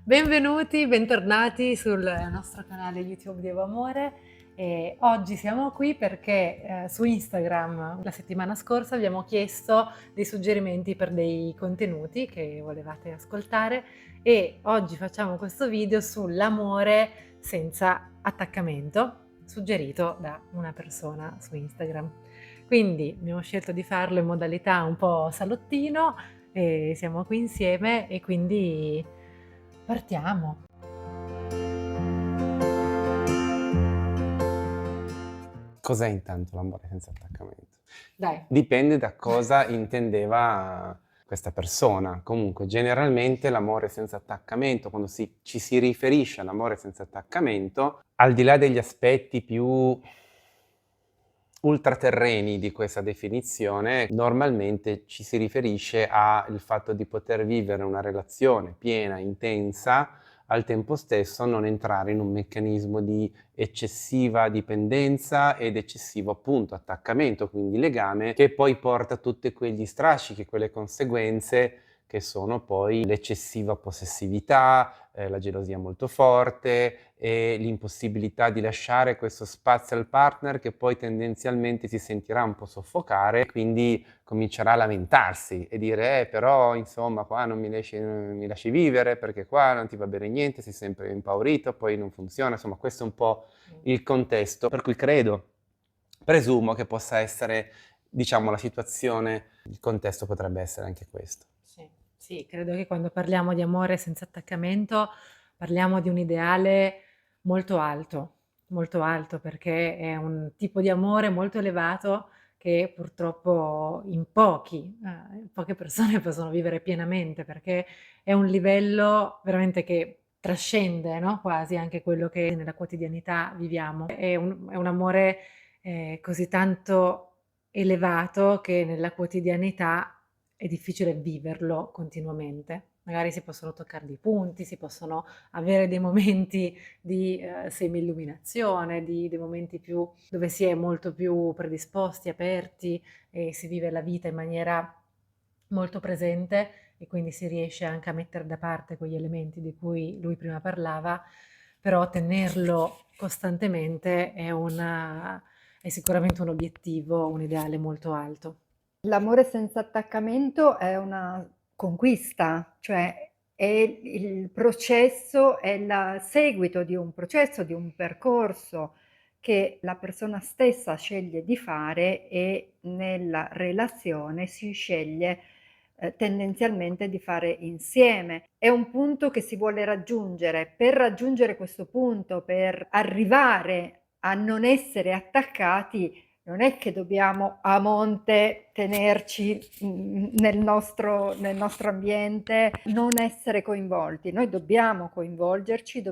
Benvenuti, bentornati sul nostro canale YouTube di Evo Amore. E oggi siamo qui perché su Instagram la settimana scorsa abbiamo chiesto dei suggerimenti per dei contenuti che volevate ascoltare e oggi facciamo questo video sull'amore senza attaccamento, suggerito da una persona su Instagram. Quindi abbiamo scelto di farlo in modalità un po' salottino e siamo qui insieme e quindi partiamo. Cos'è intanto l'amore senza attaccamento? Dai. Dipende da cosa intendeva questa persona. Comunque, generalmente l'amore senza attaccamento, quando ci si riferisce all'amore senza attaccamento, al di là degli aspetti più ultraterreni di questa definizione, normalmente ci si riferisce al fatto di poter vivere una relazione piena, intensa, al tempo stesso non entrare in un meccanismo di eccessiva dipendenza ed eccessivo appunto attaccamento, quindi legame, che poi porta a tutti quegli strascichi, quelle conseguenze che sono poi l'eccessiva possessività, la gelosia molto forte e l'impossibilità di lasciare questo spazio al partner che poi tendenzialmente si sentirà un po' soffocare e quindi comincerà a lamentarsi e dire però insomma qua non mi lasci vivere perché qua non ti va bene niente, sei sempre impaurito, poi non funziona, insomma questo è un po' il contesto per cui presumo che possa essere, diciamo, la situazione, il contesto potrebbe essere anche questo. Sì, sì, credo che quando parliamo di amore senza attaccamento parliamo di un ideale molto alto perché è un tipo di amore molto elevato che purtroppo poche persone possono vivere pienamente perché è un livello veramente che trascende, no? Quasi anche quello che nella quotidianità viviamo. È un amore così tanto elevato che nella quotidianità è difficile viverlo continuamente. Magari si possono toccare dei punti, si possono avere dei momenti di semi-illuminazione, dei momenti più, dove si è molto più predisposti, aperti e si vive la vita in maniera molto presente e quindi si riesce anche a mettere da parte quegli elementi di cui lui prima parlava, però tenerlo costantemente è sicuramente un obiettivo, un ideale molto alto. L'amore senza attaccamento è una conquista, cioè è il processo, è il seguito di un processo, di un percorso che la persona stessa sceglie di fare e nella relazione si sceglie tendenzialmente di fare insieme. È un punto che si vuole raggiungere. Per raggiungere questo punto, per arrivare a non essere attaccati, non è che dobbiamo a monte tenerci nel nostro ambiente, non essere coinvolti. Noi dobbiamo coinvolgerci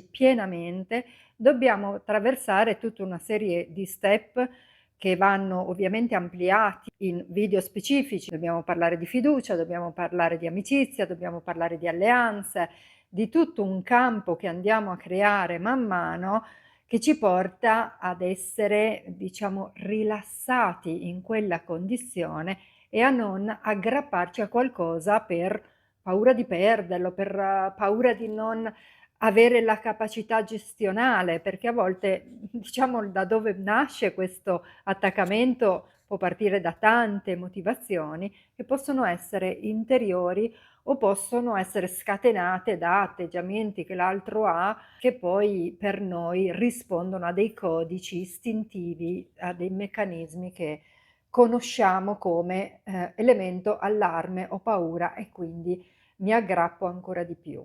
pienamente, dobbiamo attraversare tutta una serie di step che vanno ovviamente ampliati in video specifici. Dobbiamo parlare di fiducia, dobbiamo parlare di amicizia, dobbiamo parlare di alleanze, di tutto un campo che andiamo a creare man mano che ci porta ad essere, diciamo, rilassati in quella condizione e a non aggrapparci a qualcosa per paura di perderlo, per paura di non avere la capacità gestionale, perché a volte, diciamo, da dove nasce questo attaccamento può partire da tante motivazioni che possono essere interiori o possono essere scatenate da atteggiamenti che l'altro ha, che poi per noi rispondono a dei codici istintivi, a dei meccanismi che conosciamo come elemento allarme o paura e quindi mi aggrappo ancora di più.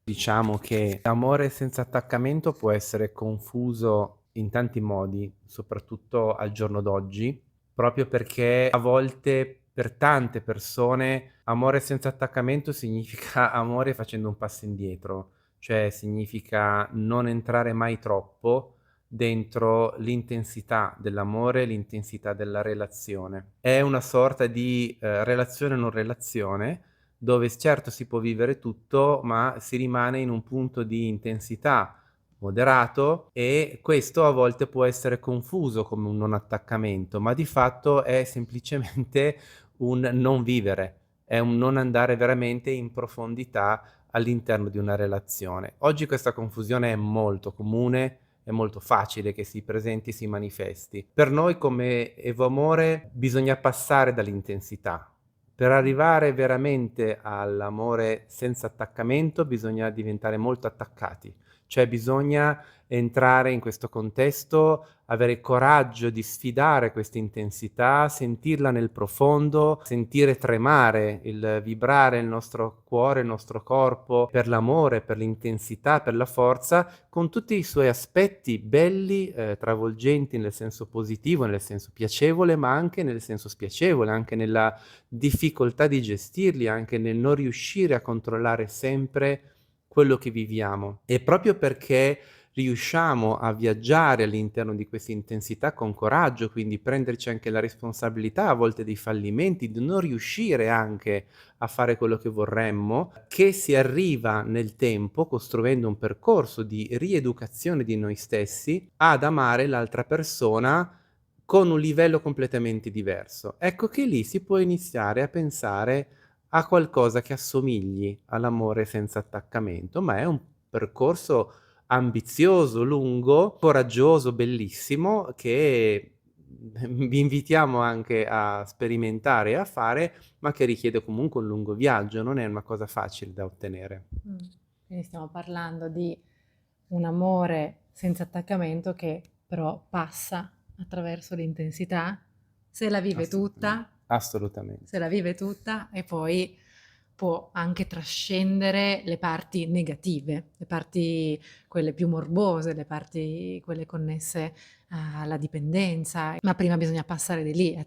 Diciamo che l'amore senza attaccamento può essere confuso in tanti modi, soprattutto al giorno d'oggi, proprio perché a volte per tante persone amore senza attaccamento significa amore facendo un passo indietro, cioè significa non entrare mai troppo dentro l'intensità dell'amore, l'intensità della relazione. È una sorta di relazione non relazione dove certo si può vivere tutto, ma si rimane in un punto di intensità moderato e questo a volte può essere confuso come un non attaccamento, ma di fatto è semplicemente un non vivere, è un non andare veramente in profondità all'interno di una relazione. Oggi questa confusione è molto comune, è molto facile che si presenti, si manifesti. Per noi come Evo Amore bisogna passare dall'intensità. Per arrivare veramente all'amore senza attaccamento bisogna diventare molto attaccati, cioè bisogna entrare in questo contesto, avere coraggio di sfidare questa intensità, sentirla nel profondo, sentire tremare, il vibrare il nostro cuore, il nostro corpo per l'amore, per l'intensità, per la forza, con tutti i suoi aspetti belli, travolgenti nel senso positivo, nel senso piacevole, ma anche nel senso spiacevole, anche nella difficoltà di gestirli, anche nel non riuscire a controllare sempre quello che viviamo. E proprio perché riusciamo a viaggiare all'interno di questa intensità con coraggio, quindi prenderci anche la responsabilità a volte dei fallimenti, di non riuscire anche a fare quello che vorremmo, che si arriva nel tempo, costruendo un percorso di rieducazione di noi stessi, ad amare l'altra persona con un livello completamente diverso. Ecco che lì si può iniziare a pensare a qualcosa che assomigli all'amore senza attaccamento, ma è un percorso ambizioso, lungo, coraggioso, bellissimo, che vi invitiamo anche a sperimentare e a fare, ma che richiede comunque un lungo viaggio, non è una cosa facile da ottenere. Quindi stiamo parlando di un amore senza attaccamento che però passa attraverso l'intensità, se la vive tutta, Assolutamente. se la vive tutta e poi può anche trascendere le parti negative, le parti quelle più morbose, le parti quelle connesse alla dipendenza, ma prima bisogna passare di lì,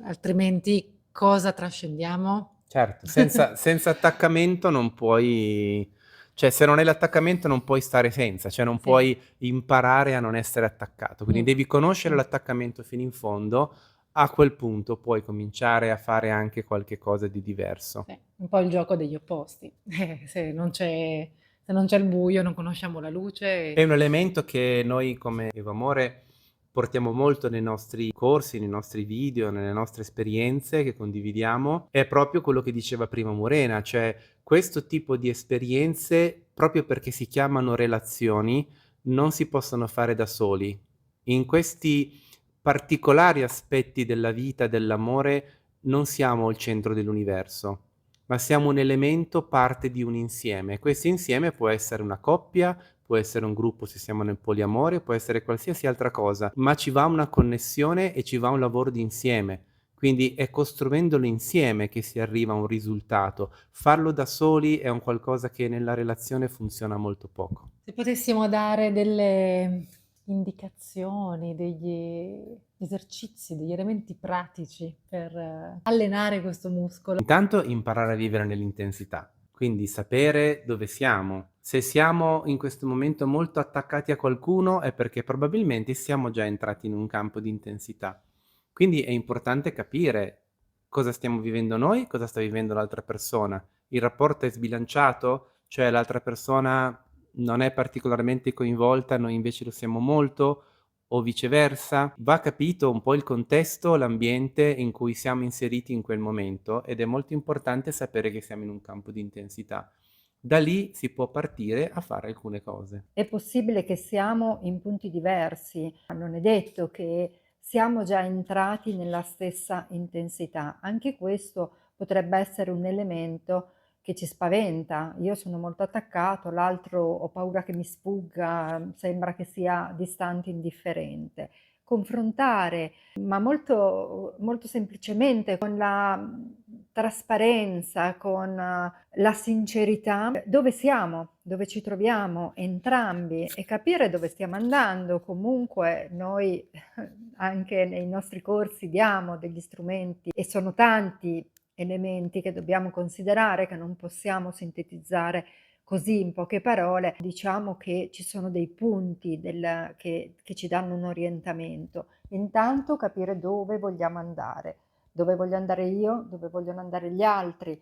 altrimenti cosa trascendiamo? Certo, senza attaccamento non puoi, cioè se non hai l'attaccamento non puoi stare senza, cioè non Sì. puoi imparare a non essere attaccato, quindi Mm. devi conoscere l'attaccamento fino in fondo, a quel punto puoi cominciare a fare anche qualche cosa di diverso. Sì, un po' il gioco degli opposti. Se non c'è il buio, non conosciamo la luce. È un elemento che noi come Evo Amore portiamo molto nei nostri corsi, nei nostri video, nelle nostre esperienze che condividiamo, è proprio quello che diceva prima Morena, cioè questo tipo di esperienze, proprio perché si chiamano relazioni, non si possono fare da soli. In questi particolari aspetti della vita, dell'amore, non siamo il centro dell'universo, ma siamo un elemento, parte di un insieme. Questo insieme può essere una coppia, può essere un gruppo se siamo nel poliamore, può essere qualsiasi altra cosa, ma ci va una connessione e ci va un lavoro di insieme. Quindi è costruendolo insieme che si arriva a un risultato. Farlo da soli è un qualcosa che nella relazione funziona molto poco. Se potessimo dare delle indicazioni, degli esercizi, degli elementi pratici per allenare questo muscolo. Intanto imparare a vivere nell'intensità, quindi sapere dove siamo. Se siamo in questo momento molto attaccati a qualcuno è perché probabilmente siamo già entrati in un campo di intensità. Quindi è importante capire cosa stiamo vivendo noi, cosa sta vivendo l'altra persona. Il rapporto è sbilanciato, cioè l'altra persona non è particolarmente coinvolta, noi invece lo siamo molto, o viceversa. Va capito un po' il contesto, l'ambiente in cui siamo inseriti in quel momento ed è molto importante sapere che siamo in un campo di intensità. Da lì si può partire a fare alcune cose. È possibile che siamo in punti diversi, non è detto che siamo già entrati nella stessa intensità. Anche questo potrebbe essere un elemento che ci spaventa. Io sono molto attaccato, l'altro ho paura che mi sfugga, sembra che sia distante, indifferente. Confrontare, ma molto, molto semplicemente con la trasparenza, con la sincerità, dove siamo, dove ci troviamo entrambi e capire dove stiamo andando. Comunque noi anche nei nostri corsi diamo degli strumenti e sono tanti elementi che dobbiamo considerare, che non possiamo sintetizzare così in poche parole. Diciamo che ci sono dei punti che ci danno un orientamento. Intanto capire dove vogliamo andare, dove voglio andare io, dove vogliono andare gli altri,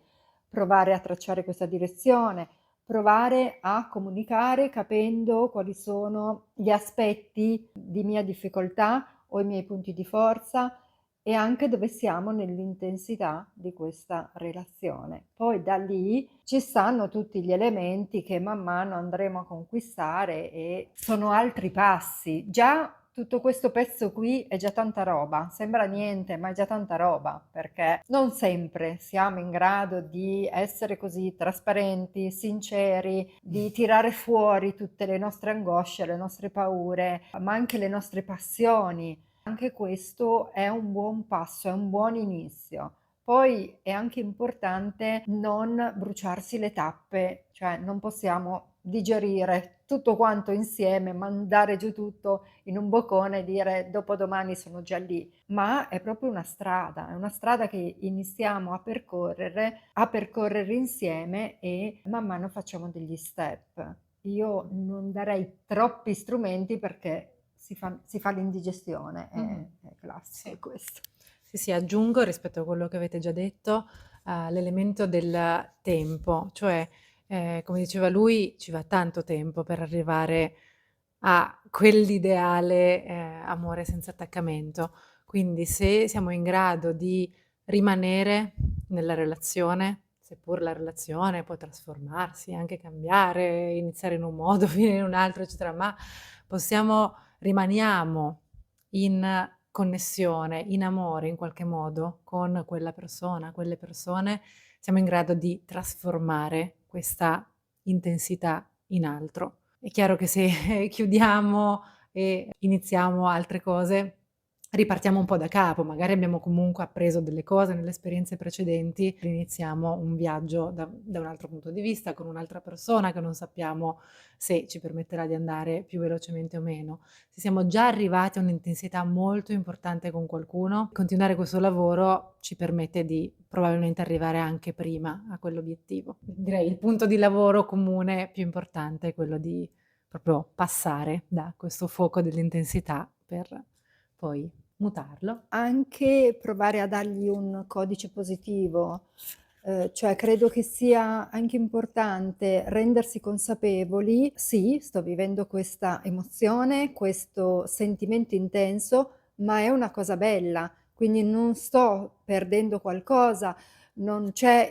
provare a tracciare questa direzione, provare a comunicare capendo quali sono gli aspetti di mia difficoltà o i miei punti di forza e anche dove siamo nell'intensità di questa relazione. Poi da lì ci stanno tutti gli elementi che man mano andremo a conquistare e sono altri passi. Già tutto questo pezzo qui è già tanta roba, sembra niente, ma è già tanta roba, perché non sempre siamo in grado di essere così trasparenti, sinceri, di tirare fuori tutte le nostre angosce, le nostre paure, ma anche le nostre passioni. Anche questo è un buon passo, è un buon inizio. Poi è anche importante non bruciarsi le tappe, cioè non possiamo digerire tutto quanto insieme, mandare giù tutto in un boccone e dire dopodomani sono già lì, ma è proprio è una strada che iniziamo a percorrere insieme e man mano facciamo degli step. Io non darei troppi strumenti perché si fa l'indigestione, è classico Sì. questo. Sì, sì, aggiungo rispetto a quello che avete già detto, l'elemento del tempo, cioè, come diceva lui, ci va tanto tempo per arrivare a quell'ideale, amore senza attaccamento. Quindi se siamo in grado di rimanere nella relazione, seppur la relazione può trasformarsi, anche cambiare, iniziare in un modo, finire in un altro, eccetera, ma rimaniamo in connessione, in amore in qualche modo con quella persona, quelle persone, siamo in grado di trasformare questa intensità in altro. È chiaro che se chiudiamo e iniziamo altre cose, ripartiamo un po' da capo, magari abbiamo comunque appreso delle cose nelle esperienze precedenti, iniziamo un viaggio da un altro punto di vista, con un'altra persona che non sappiamo se ci permetterà di andare più velocemente o meno. Se siamo già arrivati a un'intensità molto importante con qualcuno, continuare questo lavoro ci permette di probabilmente arrivare anche prima a quell'obiettivo. Direi il punto di lavoro comune più importante è quello di proprio passare da questo fuoco dell'intensità per poi mutarlo. Anche provare a dargli un codice positivo, cioè credo che sia anche importante rendersi consapevoli: "Sì, sto vivendo questa emozione, questo sentimento intenso, ma è una cosa bella, quindi non sto perdendo qualcosa, non c'è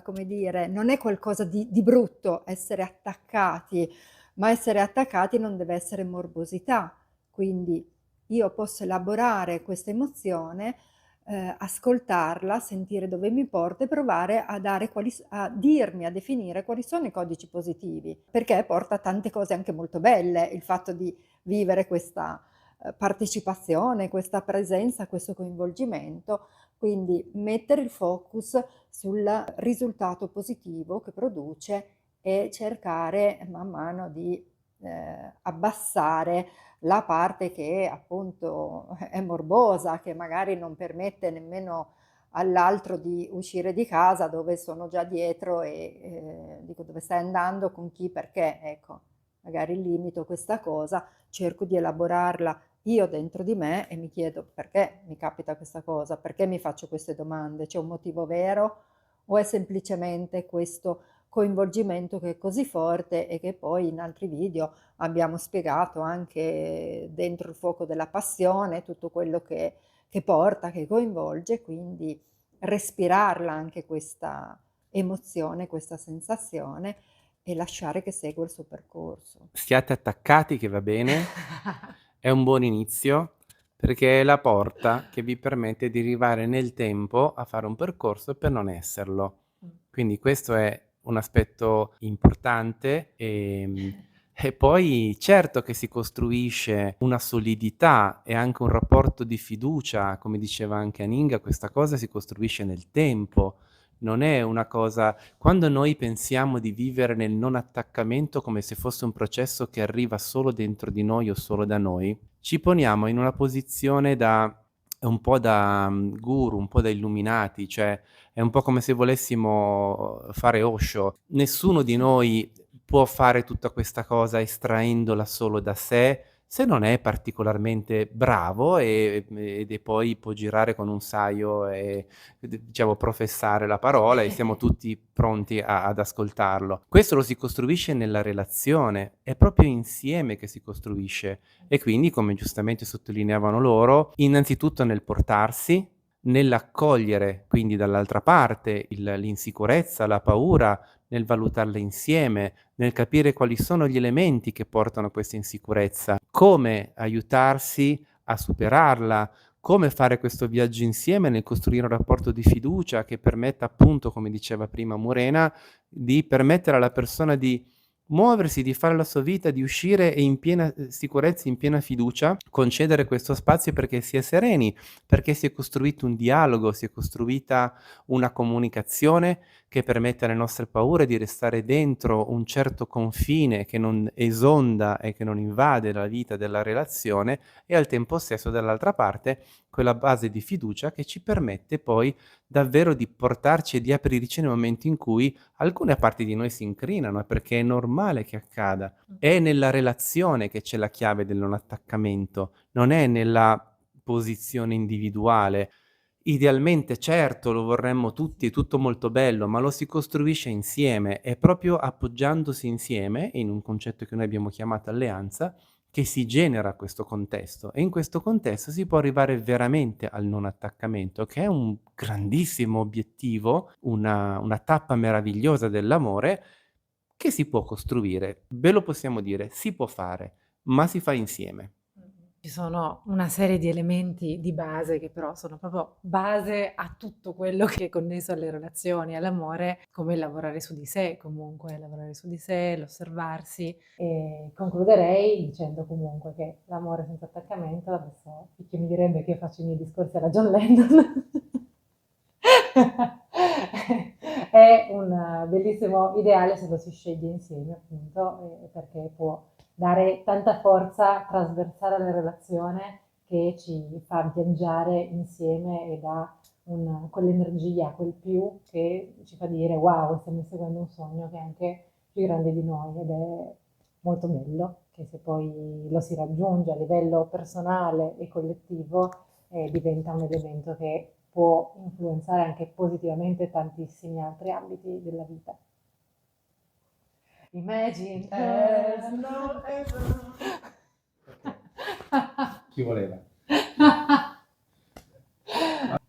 come dire, non è qualcosa di brutto essere attaccati, ma essere attaccati non deve essere morbosità. Quindi io posso elaborare questa emozione, ascoltarla, sentire dove mi porta e provare a dirmi, a definire quali sono i codici positivi, perché porta a tante cose anche molto belle, il fatto di vivere questa, partecipazione, questa presenza, questo coinvolgimento. Quindi mettere il focus sul risultato positivo che produce e cercare man mano di, abbassare la parte che appunto è morbosa, che magari non permette nemmeno all'altro di uscire di casa, dove sono già dietro e, dico: "Dove stai andando? Con chi? Perché?" Ecco, magari limito questa cosa, cerco di elaborarla io dentro di me e mi chiedo: "Perché mi capita questa cosa? Perché mi faccio queste domande? C'è un motivo vero o è semplicemente questo coinvolgimento che è così forte e che poi in altri video abbiamo spiegato anche dentro il fuoco della passione, tutto quello che porta, che coinvolge, quindi respirarla anche questa emozione, questa sensazione e lasciare che segua il suo percorso. Stiate attaccati che va bene, è un buon inizio, perché è la porta che vi permette di arrivare nel tempo a fare un percorso per non esserlo. Quindi questo è un aspetto importante, e poi certo che si costruisce una solidità e anche un rapporto di fiducia, come diceva anche Aninga, questa cosa si costruisce nel tempo. Non è una cosa quando noi pensiamo di vivere nel non attaccamento come se fosse un processo che arriva solo dentro di noi o solo da noi, ci poniamo in una posizione da un po' da guru, un po' da illuminati, cioè è un po' come se volessimo fare Osho. Nessuno di noi può fare tutta questa cosa estraendola solo da sé, se non è particolarmente bravo e poi può girare con un saio e diciamo professare la parola e siamo tutti pronti ad ascoltarlo. Questo lo si costruisce nella relazione, è proprio insieme che si costruisce e quindi, come giustamente sottolineavano loro, innanzitutto nel portarsi, nell'accogliere quindi dall'altra parte l'insicurezza, la paura, nel valutarla insieme, nel capire quali sono gli elementi che portano a questa insicurezza, come aiutarsi a superarla, come fare questo viaggio insieme nel costruire un rapporto di fiducia che permetta appunto, come diceva prima Murena, di permettere alla persona di muoversi, di fare la sua vita, di uscire e in piena sicurezza, in piena fiducia, concedere questo spazio perché si è sereni, perché si è costruito un dialogo, si è costruita una comunicazione che permette alle nostre paure di restare dentro un certo confine che non esonda e che non invade la vita della relazione e al tempo stesso dall'altra parte quella base di fiducia che ci permette poi davvero di portarci e di aprirci nei momenti in cui alcune parti di noi si incrinano, perché è normale che accada. È nella relazione che c'è la chiave del non attaccamento, non è nella posizione individuale. Idealmente, certo, lo vorremmo tutti, è tutto molto bello, ma lo si costruisce insieme, è proprio appoggiandosi insieme, in un concetto che noi abbiamo chiamato alleanza, che si genera questo contesto e in questo contesto si può arrivare veramente al non attaccamento, che è un grandissimo obiettivo, una tappa meravigliosa dell'amore che si può costruire, ve lo possiamo dire, si può fare, ma si fa insieme. Ci sono una serie di elementi di base che però sono proprio base a tutto quello che è connesso alle relazioni, all'amore, come lavorare su di sé comunque, lavorare su di sé, l'osservarsi. E concluderei dicendo comunque che l'amore senza attaccamento, adesso chi mi direbbe che io faccio i miei discorsi alla John Lennon, è un bellissimo ideale se lo si sceglie insieme appunto, perché può dare tanta forza trasversale alla relazione che ci fa viaggiare insieme e dà quell'energia, quel più che ci fa dire wow, stiamo seguendo un sogno che è anche più grande di noi ed è molto bello che se poi lo si raggiunge a livello personale e collettivo diventa un elemento che può influenzare anche positivamente tantissimi altri ambiti della vita. Imagine there's no heaven. Chi voleva?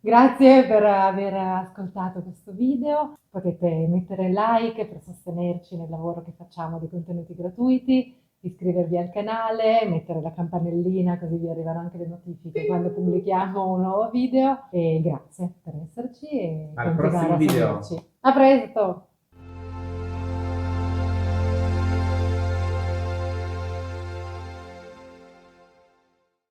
Grazie per aver ascoltato questo video, potete mettere like per sostenerci nel lavoro che facciamo di contenuti gratuiti, iscrivervi al canale, mettere la campanellina così vi arrivano anche le notifiche quando pubblichiamo un nuovo video e grazie per esserci e Al continuare prossimo a video. seguirci. A presto!